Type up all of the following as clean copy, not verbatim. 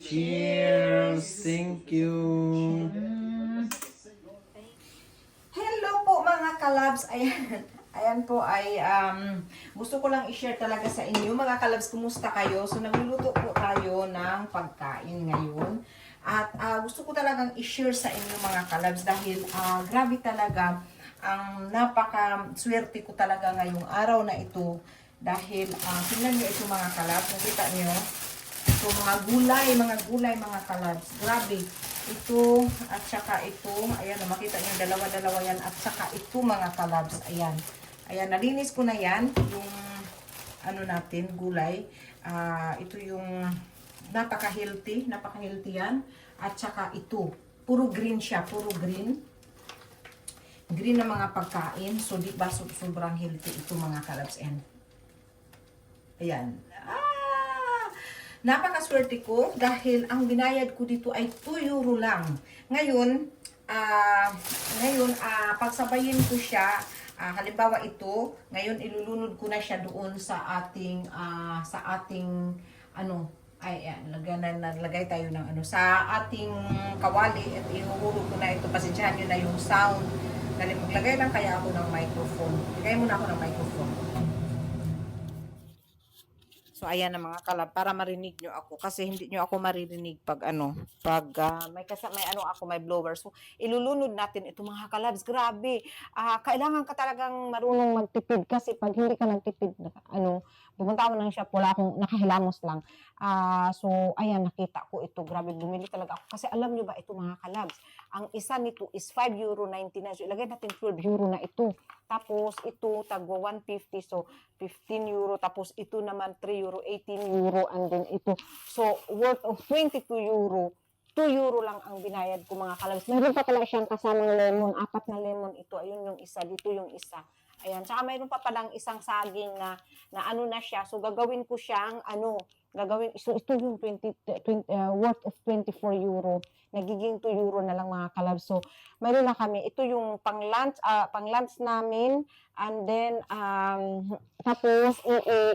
Cheers! Thank you! Hello po mga kalabs. Ayan, ayan po ay gusto ko lang i-share talaga sa inyo. Mga kalabs, kumusta kayo? So nagluluto po tayo ng pagkain ngayon. At gusto ko talagang i-share sa inyo mga kalabs dahil grabe talaga ang napaka-swerte ko talaga ngayong araw na ito. Dahil tingnan nyo ito mga kalabs. Nakita nyo? Ito mga gulay mga kalabs. Grabe. Ito at saka ito. Ayan, makita nyo dalawa-dalawa yan. At saka ito mga kalabs. Ayan. Ayan, nalinis ko na yan. Yung ano natin, gulay. Ito yung napaka-healthy. Napaka-healthy yan. At saka ito. Puro green siya. Puro green. Green na mga pagkain. So, di ba sobrang healthy ito mga kalabs. And ayan. Napakaswerte ko dahil ang binayad ko dito ay 2 euro lang. Ngayon, pagsabayin ko siya, halimbawa ito, ngayon ilulunod ko na siya doon sa ating ano, ay naglagay tayo ng ano sa ating kawali at ihuhulog ko na ito. Pasensyahan niyo na yung sound. Maglagay lang kaya ako ng microphone. Lagay muna ako ng microphone. So ayan na mga kalab, para marinig nyo ako kasi hindi nyo ako maririnig pag may ano ako, may blower. So ilulunod natin ito mga kalabs. Grabe. Kailangan ka talagang marunong magtipid kasi pag hindi ka nagtipid, pumunta ako ng shop, wala akong nakahilamos lang. So ayan, nakita ko ito. Grabe, bumili talaga ako kasi alam nyo ba ito mga kalabs, ang isa nito is 5 euro 99. So ilagay natin 12 euro na ito. Tapos ito tagwa 150, so 15 euro. Tapos ito naman 3 euro, 18 euro. And then ito, so worth of 22 euro. 2 euro lang ang binayad ko mga kalabs. Meron pa pala siyang kasamang lemon. 4 na lemon ito. Ayun yung isa. Dito yung isa. Ayan. Tsaka mayroon pa palang isang saging na ano na siya. So gagawin ko siyang so ito yung worth of 24 euro. Nagiging 2 euro na lang mga kalabs. So mayroon na kami. Ito yung pang-lunch namin. And then, tapos,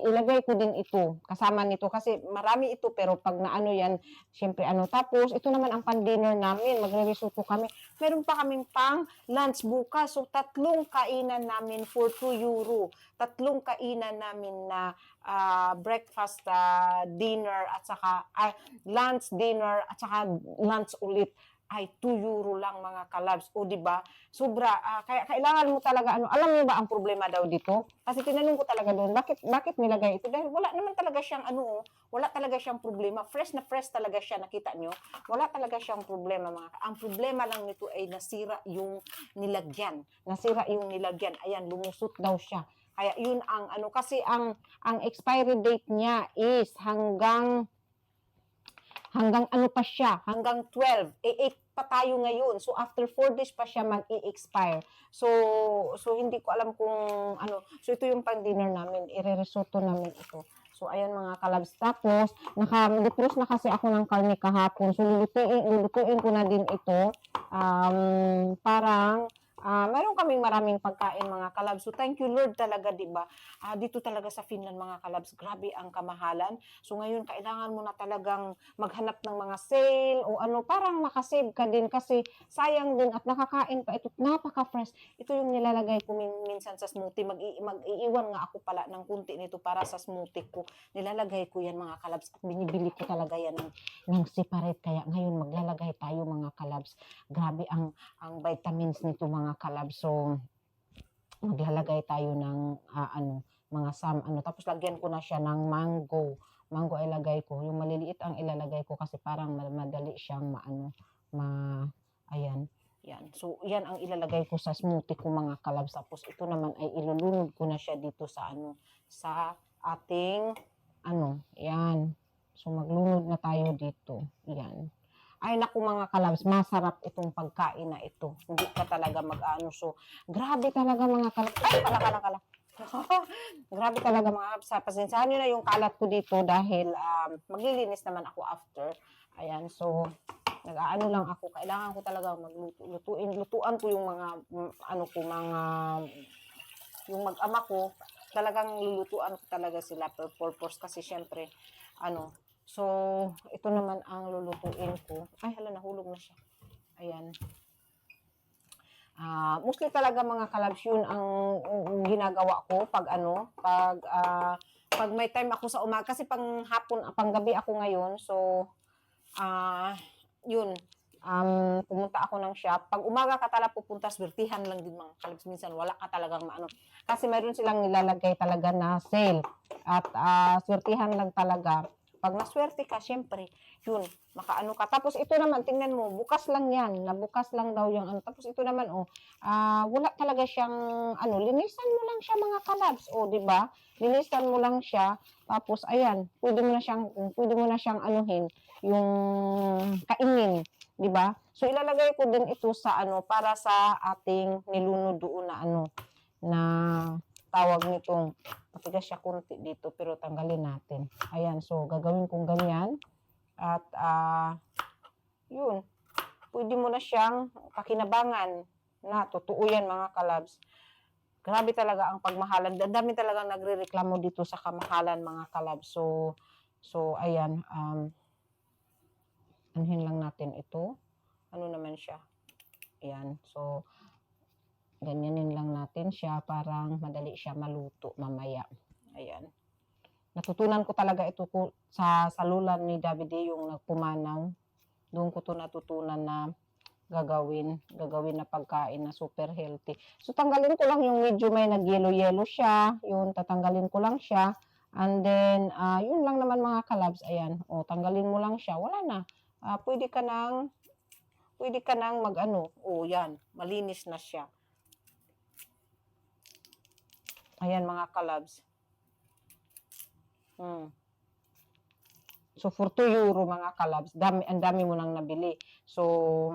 ilagay ko din ito. Kasama nito. Kasi marami ito. Pero pag naano yan, syempre ano. Tapos, ito naman ang pan-dinner namin. Magre-risotto kami. Meron pa kaming pang-lunch bukas. So, 3 kainan namin for 2 euro. 3 kainan namin na breakfast, dinner, at saka lunch, dinner, at saka lunch ulit ay 2 euro lang mga kalabs. O di ba? Sobra, kaya kailangan mo talaga alam niyo ba ang problema daw dito? Kasi tinanong ko talaga doon, bakit nilagay ito? Dahil wala naman talaga siyang wala talaga siyang problema. Fresh na fresh talaga siya, nakita niyo? Wala talaga siyang problema mga. Ang problema lang nito ay nasira yung nilagyan. Nasira yung nilagyan. Ayan, lumusot daw siya. Kaya yun ang kasi ang expiry date niya is hanggang ano pa siya, hanggang 12. 8 pa tayo ngayon. So, after 4 days pa siya mag-i-expire. So hindi ko alam kung So, ito yung pang-dinner namin. Ire-risotto namin ito. So, ayan mga kalabs. Tapos, naka-defrost na kasi ako ng karne kahapon. So, lulutuin ko na din ito. Parang, meron kaming maraming pagkain mga kalabs. So, thank you Lord talaga, di ba? Dito talaga sa Finland mga kalabs, grabe ang kamahalan. So, ngayon, kailangan mo na talagang maghanap ng mga sale o parang makasave ka din kasi sayang din at nakakain pa ito. Napaka-fresh. Ito yung nilalagay ko minsan sa smoothie. Mag-iiwan nga ako pala ng kunti nito para sa smoothie ko. Nilalagay ko yan mga kalabs at binibili ko talaga yan ng separate. Kaya ngayon maglalagay tayo mga kalabs. Grabe ang vitamins nito mga kalabs. So, maglalagay tayo ng mga tapos lagyan ko na siya ng mango ay ilagay ko, yung maliliit ang ilalagay ko kasi parang madali siyang ayan, yan. So yan ang ilalagay ko sa smoothie ko mga kalabs. Tapos ito naman ay ilulunod ko na siya dito sa sa ating yan. So maglunod na tayo dito, yan. Ay naku mga kalabs, masarap itong pagkain na ito. Hindi ka talaga So, grabe talaga mga kalabs. Ay, kala. Grabe talaga mga kalabs. Pasensyahan nyo na yung kalat ko dito dahil maglilinis naman ako after. Ayan, so, lang ako. Kailangan ko talaga lutuan ko yung mga, yung mag-ama ko. Talagang lulutuan ko talaga sila per purpose kasi syempre, So, ito naman ang lulutuin ko. Ay, hala, nahulog na siya. Ayan. Mostly talaga mga kalabs, yun ang ginagawa ko pag pag may time ako sa umaga. Kasi pang hapon, pang gabi ako ngayon. So, yun, pumunta ako ng shop. Pag umaga ka talaga pupunta, swertihan lang din mga kalabs. Minsan wala ka talagang maano. Kasi mayroon silang nilalagay talaga na sale. At swertihan lang talaga. Pag naswerte ka, syempre, yun, makaano ka. Tapos ito naman, tingnan mo, bukas lang yan. Nabukas lang daw yung ano. Tapos ito naman, wala talaga siyang, linisan mo lang siya mga kalabs. Di ba? Linisan mo lang siya. Tapos, ayan, pwede mo na siyang anuhin, yung kainin. Di ba? So, ilalagay ko din ito sa para sa ating nilunod doon na tawag nitong, matigas siya kunti dito, pero tanggalin natin. Ayan, so, gagawin kong ganyan. At, yun, pwede mo na siyang pakinabangan na totoo yan mga kalabs. Grabe talaga ang pagmahalan. Dami talaga nagrereklamo dito sa kamahalan mga kalabs. So ayan, anhin lang natin ito. Ano naman siya? Ayan, so, ganyanin lang natin siya, parang madali siya maluto mamaya. Ayan. Natutunan ko talaga ito sa salulan ni Davide, yung nagpumanaw. Doon ko to natutunan na gagawin na pagkain na super healthy. So, tanggalin ko lang yung medyo may nag-yellow-yellow siya. Yun, tatanggalin ko lang siya. And then, yun lang naman mga kalabs. Ayan, tanggalin mo lang siya. Wala na. Pwede ka nang yan, malinis na siya. Ayan mga kalabs. So, for 2 euro mga kalabs, ang dami mo nang nabili. So,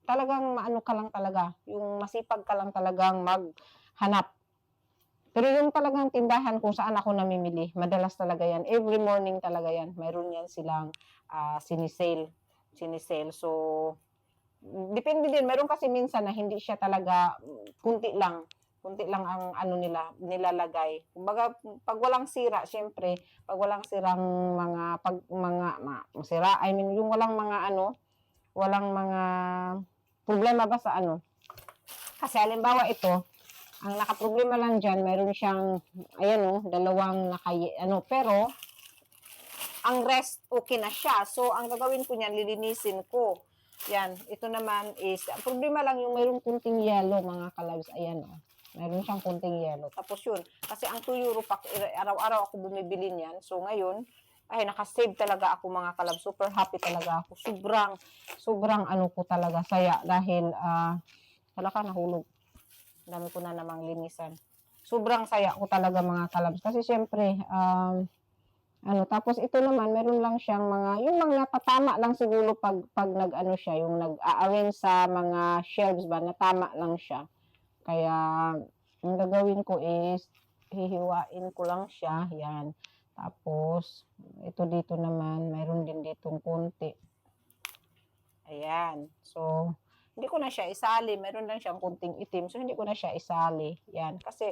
talagang maano ka lang talaga, yung masipag ka lang talagang maghanap. Pero yung talagang tindahan kung saan ako namimili, madalas talaga yan. Every morning talaga yan. Mayroon yan silang sinisale. So, depende din. Meron kasi minsan na hindi siya talaga, kunti lang ang nilalagay. Kumbaga, pag walang sira, syempre, pag walang sirang yung walang mga problema ba sa Kasi halimbawa ito, ang nakaproblema lang dyan, mayroon siyang, dalawang pero, ang rest, okay na siya. So, ang gagawin ko niyan, lilinisin ko. Yan, ito naman is, ang problema lang yung mayroong kunting yellow, mga kalabs. Ayan, mayroon siyang kunting yellow. Tapos yun, kasi ang 2 euro pack, araw-araw ako bumibili niyan. So, ngayon, nakasave talaga ako mga kalabs. Super happy talaga ako. Sobrang ko talaga, saya. Dahil, nahulog. Dami ko na namang linisan. Sobrang saya ko talaga mga kalabs. Kasi syempre, tapos ito naman, meron lang siyang yung mga tatama lang siguro pag siya, yung nag-a-arrange sa mga shelves ba, natama lang siya. Kaya, ang gagawin ko is, hihiwain ko lang siya, yan. Tapos, ito dito naman, meron din ditong konti. Ayan. So, hindi ko na siya isali. Meron lang siyang kunting itim. So, hindi ko na siya isali. Yan. Kasi,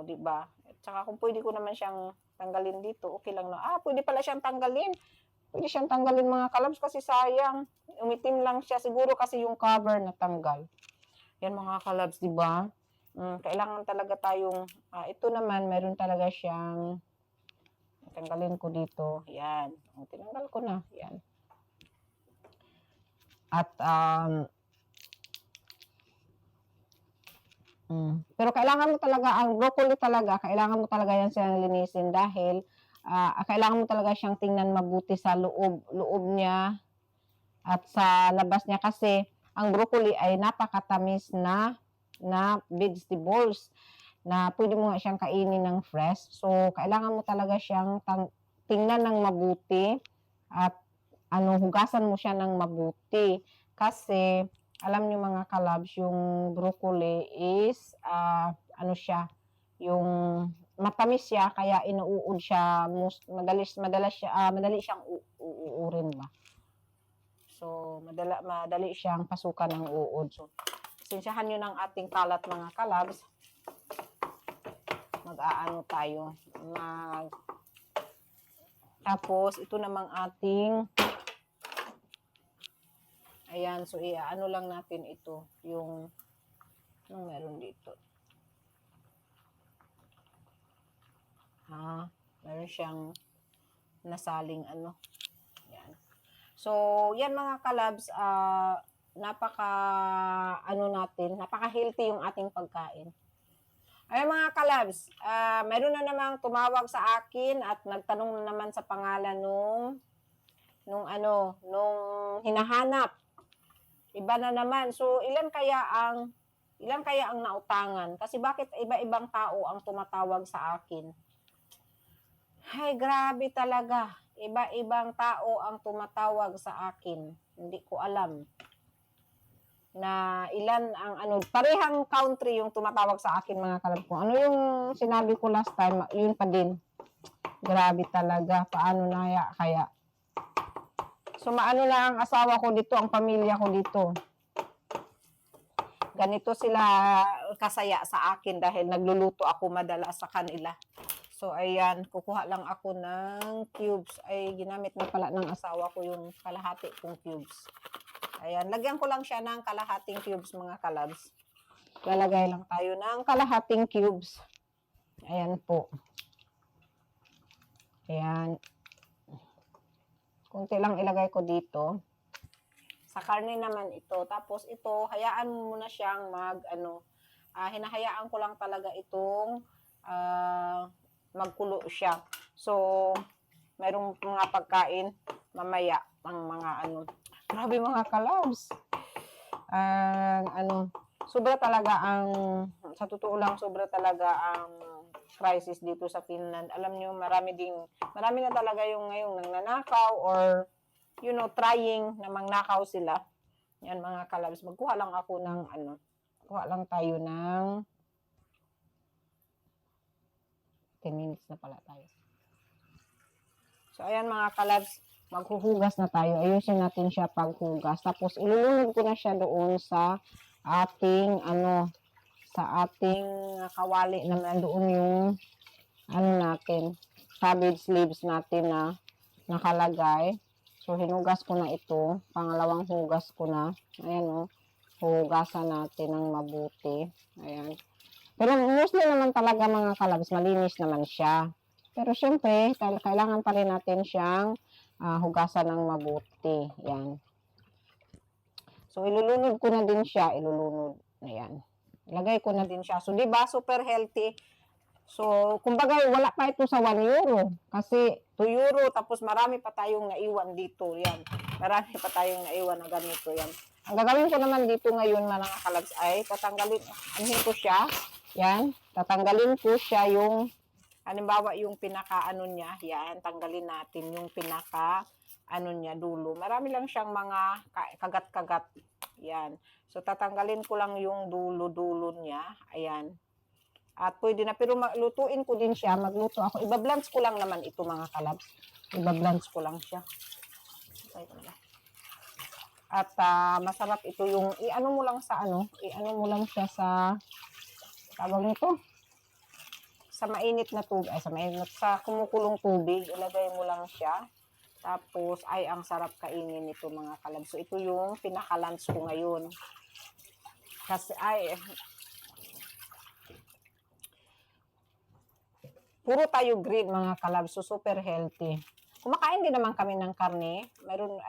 diba? At saka kung pwede ko naman siyang tanggalin dito, okay lang na. Pwede pala siyang tanggalin. Pwede siyang tanggalin mga kalabs kasi sayang. Umitim lang siya. Siguro kasi yung cover natanggal. Yan mga kalabs, diba? Kailangan talaga tayong, ito naman, meron talaga siyang, tanggalin ko dito. Yan. Tinanggal ko na. Yan. At, pero kailangan mo talaga, ang broccoli talaga, kailangan mo talaga yan siyang linisin dahil kailangan mo talaga siyang tingnan mabuti sa loob niya at sa labas niya kasi ang broccoli ay napakatamis na vegetables na pwede mo nga siyang kainin ng fresh. So, kailangan mo talaga siyang tingnan ng mabuti at hugasan mo siya ng mabuti kasi alam niyo mga kalabs, yung broccoli is, yung matamis siya, kaya inuud siya, madali siyang uurin ba. So, madali siyang pasukan ng uod. So, sensyahan nyo ng ating kalat mga kalabs. Tayo, Tapos, ito namang ating, ayan, so ano lang natin ito, yung, anong meron dito? Meron siyang nasaling ano. Yan. So, yan mga kalabs, napaka, napaka-healthy yung ating pagkain. Ay mga kalabs, meron na namang tumawag sa akin at nagtanong na naman sa pangalan nung hinahanap. Iba na naman. So, ilan kaya ang nautangan? Kasi bakit iba-ibang tao ang tumatawag sa akin? Ay, grabe talaga. Iba-ibang tao ang tumatawag sa akin. Hindi ko alam na ilan ang parehang country yung tumatawag sa akin mga kalab ko. Ano yung sinabi ko last time, yun pa din. Grabe talaga. Paano na kaya? So, maano lang ang asawa ko dito, ang pamilya ko dito. Ganito sila kasaya sa akin dahil nagluluto ako madalas sa kanila. So, ayan, kukuha lang ako ng cubes. Ay, ginamit na pala ng asawa ko yung kalahati kong cubes. Ayan, lagyan ko lang siya ng kalahating cubes, mga kalabs. Lalagay lang tayo ng kalahating cubes. Ayan po. Ayan. Kunti lang ilagay ko dito. Sa karne naman ito. Tapos ito, hayaan mo muna siyang hinahayaan ko lang talaga itong magkulo siya. So, mayroong mga pagkain mamaya ang mga grabe mga kalabs. Sobra talaga sa totoo lang, sobra talaga ang crisis dito sa Finland. Alam nyo, marami na talaga yung ngayong nangnanakaw or, trying na mangnakaw sila. Yan mga kalabs. Magkuha lang ako ng kuha lang tayo ng 10 minutes na pala tayo. So, ayan mga kalabs, maghuhugas na tayo. Ayusin natin siya paghugas. Tapos, ilulunod ko na siya doon sa ating, kawali na nandoon yung, natin, cabbage leaves natin na nakalagay. So, hinugas ko na ito. Pangalawang hugas ko na. Ayan, hugasan natin ng mabuti. Ayan. Pero mostly naman talaga mga kalabs, malinis naman siya. Pero syempre, kailangan pa rin natin siyang hugasan ng mabuti. Yan. So, ilulunod ko na din siya. Ilulunod. Ayan. Ilagay ko na din siya. So, diba, super healthy. So, kumbaga, wala pa ito sa 1 euro. Kasi 2 euro, tapos marami pa tayong naiwan dito. Yan. Marami pa tayong naiwan na ganito. Yan. Ang gagawin ko naman dito ngayon, mga kalabs, ay anhin ko siya. Yan. Tatanggalin ko siya yung halimbawa yung pinaka niya, yan, tanggalin natin yung pinaka niya, dulo. Marami lang siyang mga kagat-kagat. Yan. So, tatanggalin ko lang yung dulo-dulo niya. Ayan. At pwede na, pero lutuin ko din siya. Magluto ako. Iba-blanch ko lang naman ito mga kalabs. Iba-blanch ko lang siya. At masarap ito yung, i-ano mo lang siya sa, tawag nito, sa mainit na tubig, sa kumukulong tubig, ilagay mo lang siya. Tapos, ang sarap kainin nito mga kalabs. So, ito yung pinaka-lunch ko ngayon. Kasi, puro tayo green mga kalabs. So, super healthy. Kumakain din naman kami ng karne.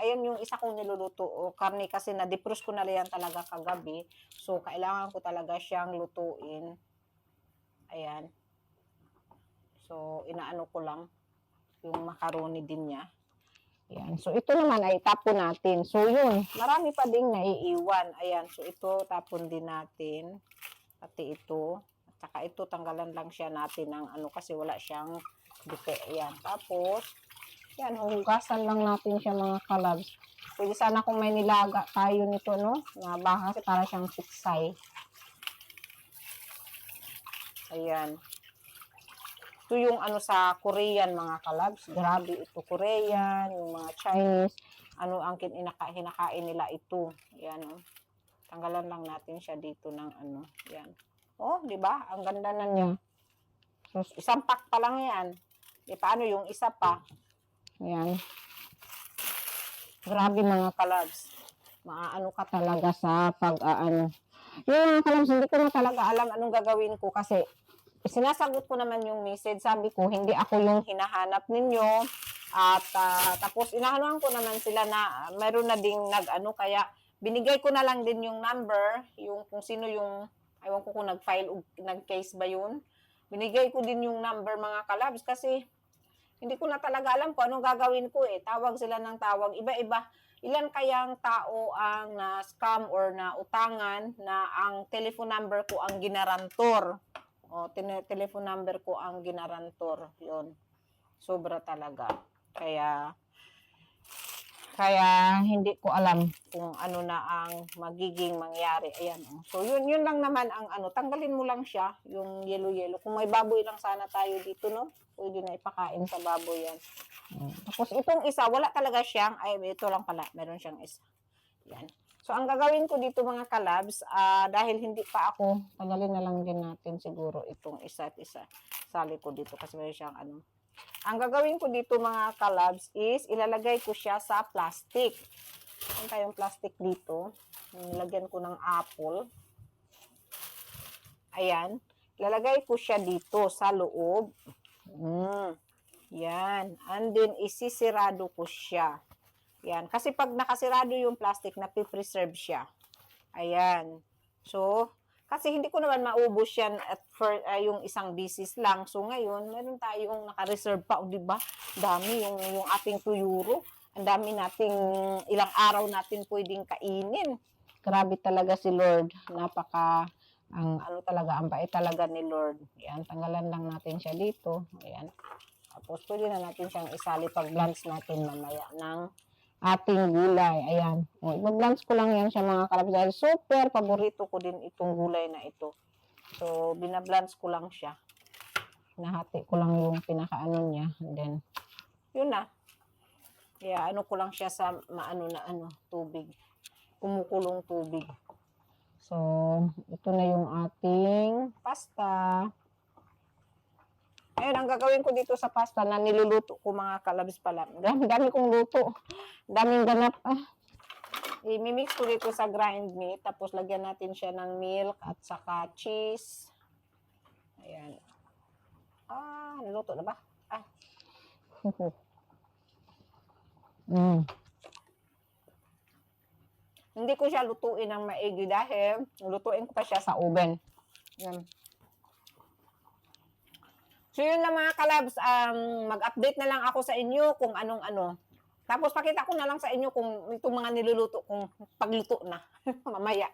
Ayan yung isa kong niluluto. Karne kasi na-defrost ko na yan talaga kagabi. So, kailangan ko talaga siyang lutuin. Ayan. So, inaano ko lang yung macaroni din niya. Ayan. So, ito naman ay tapon natin. So, yun. Marami pa ding naiiwan. Ayan. So, ito tapon din natin. Pati ito. At saka ito, tanggalan lang siya natin ng kasi wala siyang dute. Ayan. Tapos, yan. Hugasan lang natin siya mga kalabs. Pwede sana kung may nilaga tayo nito, no? Na baka kasi para siyang piksay. Ayan. Ito yung sa Korean mga kalabs. Grabe ito, Korean, yung mga Chinese. Ang hinakain nila ito. Yan, tanggalan lang natin siya dito ng yan. Di ba? Ang ganda na niya. So, isang pack pa lang yan. Paano yung isa pa? Ayan. Grabe mga kalabs. Maaano ka talaga sa pag-aano. Yung mga kalabs, hindi ko na talaga alam anong gagawin ko kasi sinasagot ko naman yung message. Sabi ko, hindi ako yung hinahanap ninyo. At tapos inahanuhan ko naman sila na mayroon na ding nag-ano. Kaya binigay ko na lang din yung number. Yung kung sino yung, ayaw ko kung nag-file o nag-case ba yun. Binigay ko din yung number mga kalabs kasi hindi ko na talaga alam kung anong gagawin ko eh. Tawag sila ng tawag. Iba-iba. Ilan kayang tao ang na-scam or na-utangan na ang telephone number ko ang ginarantor. O, telephone number ko ang ginarantor. Yun. Sobra talaga. Kaya hindi ko alam kung ano na ang magiging mangyari. Ayan. So, yun lang naman ang ano. Tanggalin mo lang siya, yung yellow-yellow. Kung may baboy lang sana tayo dito, no? Pwede na ipakain sa baboy yan. Tapos itong isa, wala talaga siyang, ay ito lang pala, meron siyang isa. Yan. So, ang gagawin ko dito mga kalabs, dahil hindi pa ako, tagalin na lang din natin siguro itong isa't isa. Sali ko dito kasi meron siyang ano. Ang gagawin ko dito mga kalabs is, ilalagay ko siya sa plastic. Ano tayong plastic dito? Nilagyan ko ng apple. Ayan. Ilalagay ko siya dito sa loob. Yan. And then, isisirado ko siya. Yan. Kasi pag nakasirado yung plastic, napipreserve siya. Ayan. So, kasi hindi ko naman maubos yan at yung isang bisis lang. So, ngayon, meron tayong naka-reserve pa. O, diba? Dami yung ating tuyuro. Ang dami nating, ilang araw natin pwedeng kainin. Grabe talaga si Lord. Ang bait talaga ni Lord. Yan. Tanggalan lang natin siya dito. Ayan. Tapos, pwede na natin siyang isali pag blanch natin mamaya ng ating gulay. Ayan. Mag-blanch ko lang yan siya mga kalabs. Dahil super paborito ko din itong gulay na ito. So, binablanch ko lang siya. Nahati ko lang yung pinakaano niya. And then, yun na. Kaya ano ko lang siya sa tubig. Kumukulong tubig. So, ito na yung ating pasta. Ayun, ang gagawin ko dito sa pasta na niluluto ko mga kalabs pala. Dami kong luto. Daming ganap. I-mix ko dito sa grind meat. Tapos lagyan natin siya ng milk at saka cheese. Ayan. Niluto na ba? Hindi ko siya lutuin ng maigi dahil lutuin ko pa siya sa oven. Ayan. So yun na mga kalabs, mag-update na lang ako sa inyo kung anong ano. Tapos pakita ko na lang sa inyo kung itong mga niluluto kung pagluto na mamaya.